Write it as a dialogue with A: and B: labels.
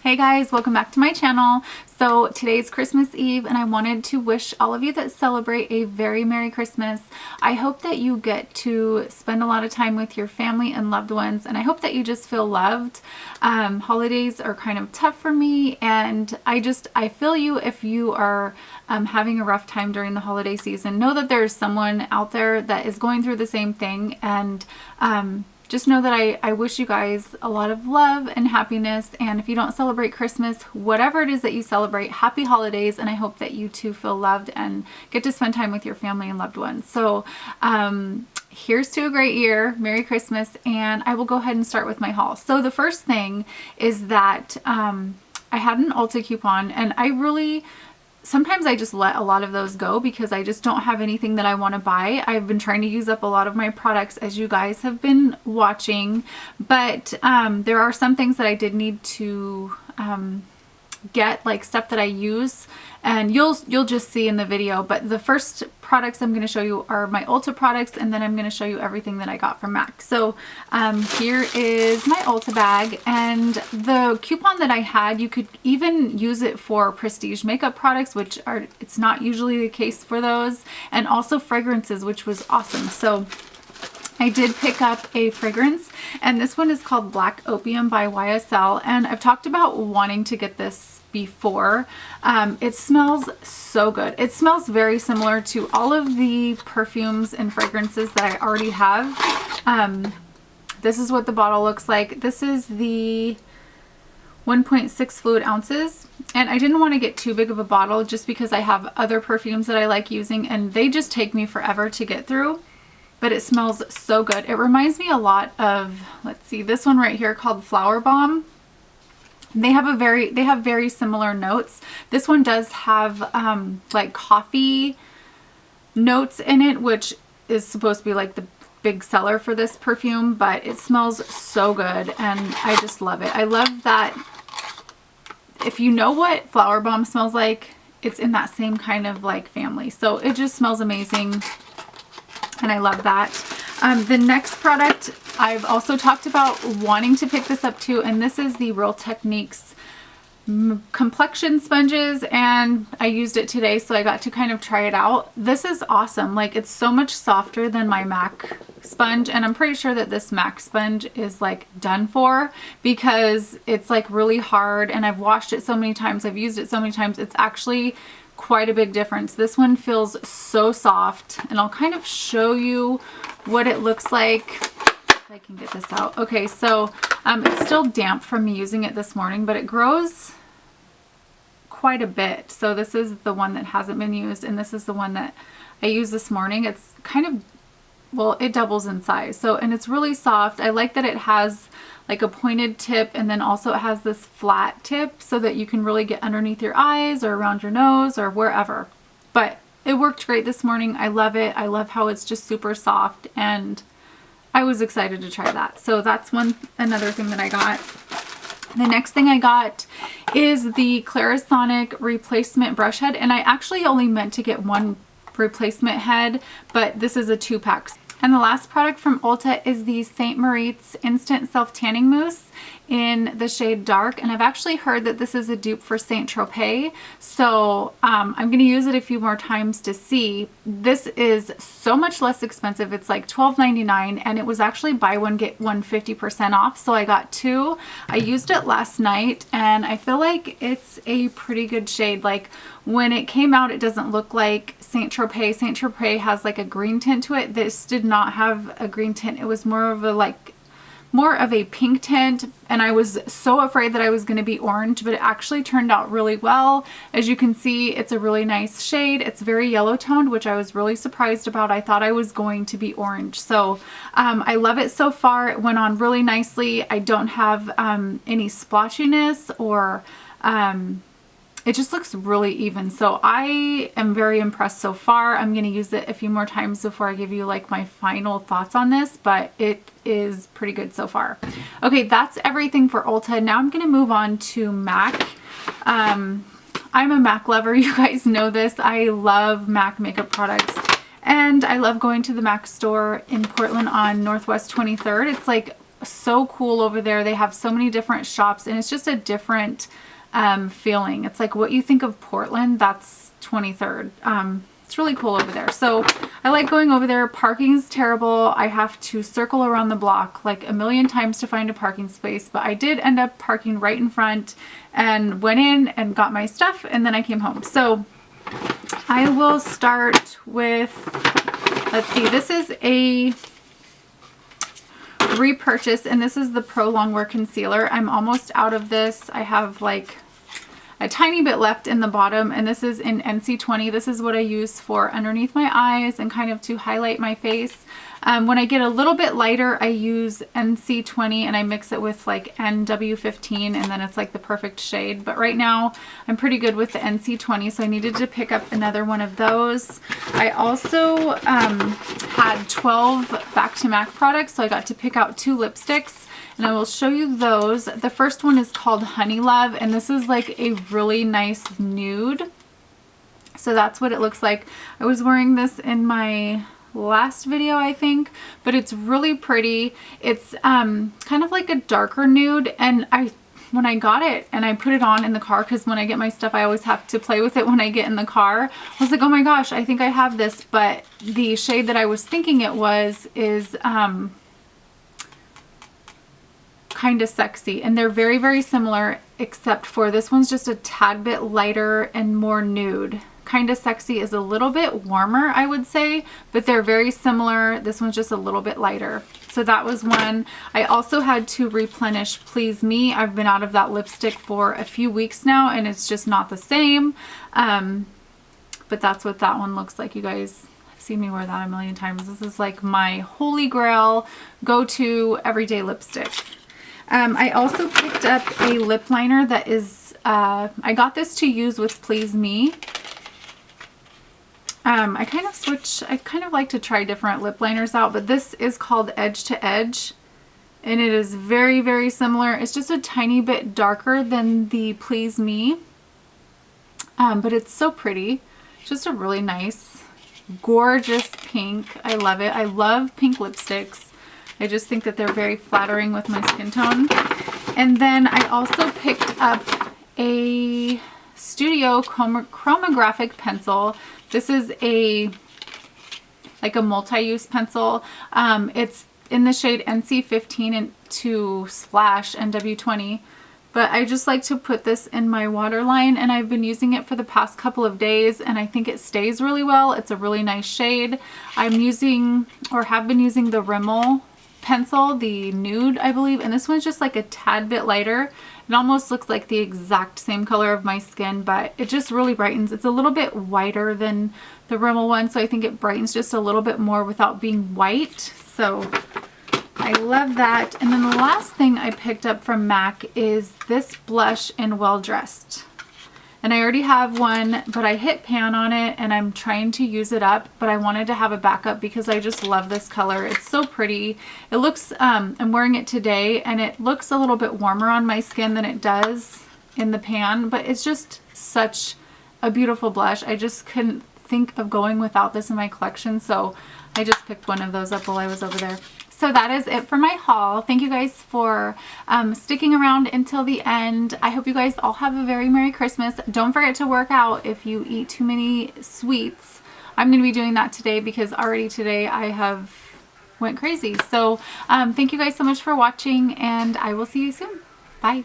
A: Hey guys, welcome back to my channel. So today's Christmas Eve and I wanted to wish all of you that celebrate a very Merry Christmas. I hope that you get to spend a lot of time with your family and loved ones, and I hope that you just feel loved. Holidays are kind of tough for me, and I feel you if you are having a rough time during the holiday season. Know that there's someone out there that is going through the same thing, and just know that I wish you guys a lot of love and happiness. And if you don't celebrate Christmas, whatever it is that you celebrate, happy holidays. And I hope that you too feel loved and get to spend time with your family and loved ones. So here's to a great year. Merry Christmas. And I will go ahead and start with my haul. So the first thing is that I had an Ulta coupon, and sometimes I just let a lot of those go because I just don't have anything that I want to buy. I've been trying to use up a lot of my products, as you guys have been watching, but there are some things that I did need to get, like stuff that I use, and you'll just see in the video. But the first products I'm going to show you are my Ulta products, and then I'm going to show you everything that I got from MAC. So here is my Ulta bag, and the coupon that I had, you could even use it for prestige makeup products, which it's not usually the case for those, and also fragrances, which was awesome. So I did pick up a fragrance, and this one is called Black Opium by YSL, and I've talked about wanting to get this before. It smells so good. It smells very similar to all of the perfumes and fragrances that I already have. This is what the bottle looks like. This is the 1.6 fluid ounces, and I didn't want to get too big of a bottle just because I have other perfumes that I like using, and they just take me forever to get through. But it smells so good. It reminds me a lot of, let's see, this one right here called Flower Bomb. They have very similar notes. This one does have like coffee notes in it, which is supposed to be like the big seller for this perfume, but it smells so good and I just love it. I love that if you know what Flower Bomb smells like, it's in that same kind of like family. So it just smells amazing. And I love that. The next product, I've also talked about wanting to pick this up too, and this is the Real Techniques complexion sponges, and I used it today, so I got to kind of try it out. This is awesome. Like, it's so much softer than my MAC sponge, and I'm pretty sure that this MAC sponge is like done for because it's like really hard, and I've washed it so many times, I've used it so many times. It's actually quite a big difference. This one feels so soft, and I'll kind of show you what it looks like if I can get this out. Okay, so it's still damp from me using it this morning, but it grows quite a bit. So this is the one that hasn't been used, and this is the one that I used this morning. It's kind of, well, it doubles in size. So, and it's really soft. I like that it has like a pointed tip, and then also it has this flat tip so that you can really get underneath your eyes or around your nose or wherever. But it worked great this morning. I love it. I love how it's just super soft, and I was excited to try that. So that's another thing that I got. The next thing I got is the Clarisonic replacement brush head, and I actually only meant to get one replacement head, but this is a 2-pack. And the last product from Ulta is the St. Moritz Instant Self Tanning Mousse in the shade Dark, and I've actually heard that this is a dupe for Saint Tropez, so I'm going to use it a few more times to see. This is so much less expensive. It's like $12.99, and it was actually buy one get one 50% off, so I got 2. I used it last night, and I feel like it's a pretty good shade. Like, when it came out, it doesn't look like Saint Tropez. Saint Tropez has like a green tint to it. This did not have a green tint. It was more of a pink tint, and I was so afraid that I was going to be orange, but it actually turned out really well. As you can see, it's a really nice shade. It's very yellow toned, which I was really surprised about. I thought I was going to be orange. So I love it so far. It went on really nicely. I don't have any splotchiness or it just looks really even. So I am very impressed so far. I'm going to use it a few more times before I give you like my final thoughts on this, but it is pretty good so far. Okay, that's everything for Ulta. Now I'm going to move on to MAC. I'm a MAC lover. You guys know this. I love MAC makeup products, and I love going to the MAC store in Portland on Northwest 23rd. It's like so cool over there. They have so many different shops, and it's just a different feeling. It's like what you think of Portland, that's 23rd. It's really cool over there. So I like going over there. Parking is terrible. I have to circle around the block like a million times to find a parking space, but I did end up parking right in front and went in and got my stuff, and then I came home. So I will start with, let's see, this is a repurchase, and this is the Pro Longwear Concealer. I'm almost out of this. I have like a tiny bit left in the bottom, and this is in NC20. This is what I use for underneath my eyes and kind of to highlight my face. When I get a little bit lighter, I use NC20 and I mix it with like NW15, and then it's like the perfect shade. But right now I'm pretty good with the NC20, so I needed to pick up another one of those. I also had 12 Back to MAC products, so I got to pick out 2 lipsticks, and I will show you those. The first one is called Honey Love, and this is like a really nice nude. So that's what it looks like. I was wearing this in my last video, I think, but it's really pretty. It's kind of like a darker nude, and when I got it and I put it on in the car, because when I get my stuff I always have to play with it when I get in the car, I was like, oh my gosh, I think I have this. But the shade that I was thinking it was is Kind of Sexy, and they're very, very similar, except for this one's just a tad bit lighter and more nude. Kind of Sexy is a little bit warmer, I would say, but they're very similar. This one's just a little bit lighter. So that was one. I also had to replenish Please Me. I've been out of that lipstick for a few weeks now, and it's just not the same. But that's what that one looks like. You guys have seen me wear that a million times. This is like my holy grail go-to everyday lipstick. I also picked up a lip liner that is, I got this to use with Please Me. I kind of like to try different lip liners out, but this is called Edge to Edge, and it is very, very similar. It's just a tiny bit darker than the Please Me, but it's so pretty. It's just a really nice, gorgeous pink. I love it. I love pink lipsticks. I just think that they're very flattering with my skin tone. And then I also picked up a Studio Chromographic pencil. This is like a multi-use pencil. It's in the shade NC15 and to /NW20. But I just like to put this in my waterline, and I've been using it for the past couple of days, and I think it stays really well. It's a really nice shade. I'm using, or have been using, the Rimmel pencil, the nude, I believe, and this one's just like a tad bit lighter. It almost looks like the exact same color of my skin, but it just really brightens. It's a little bit whiter than the Rimmel one, so I think it brightens just a little bit more without being white. So I love that. And then the last thing I picked up from MAC is this blush in Well Dressed. And I already have one, but I hit pan on it and I'm trying to use it up, but I wanted to have a backup because I just love this color. It's so pretty. It looks, I'm wearing it today, and it looks a little bit warmer on my skin than it does in the pan, but it's just such a beautiful blush. I just couldn't think of going without this in my collection, so I just picked one of those up while I was over there. So that is it for my haul. Thank you guys for sticking around until the end. I hope you guys all have a very Merry Christmas. Don't forget to work out if you eat too many sweets. I'm going to be doing that today because already today I have went crazy. So thank you guys so much for watching, and I will see you soon. Bye.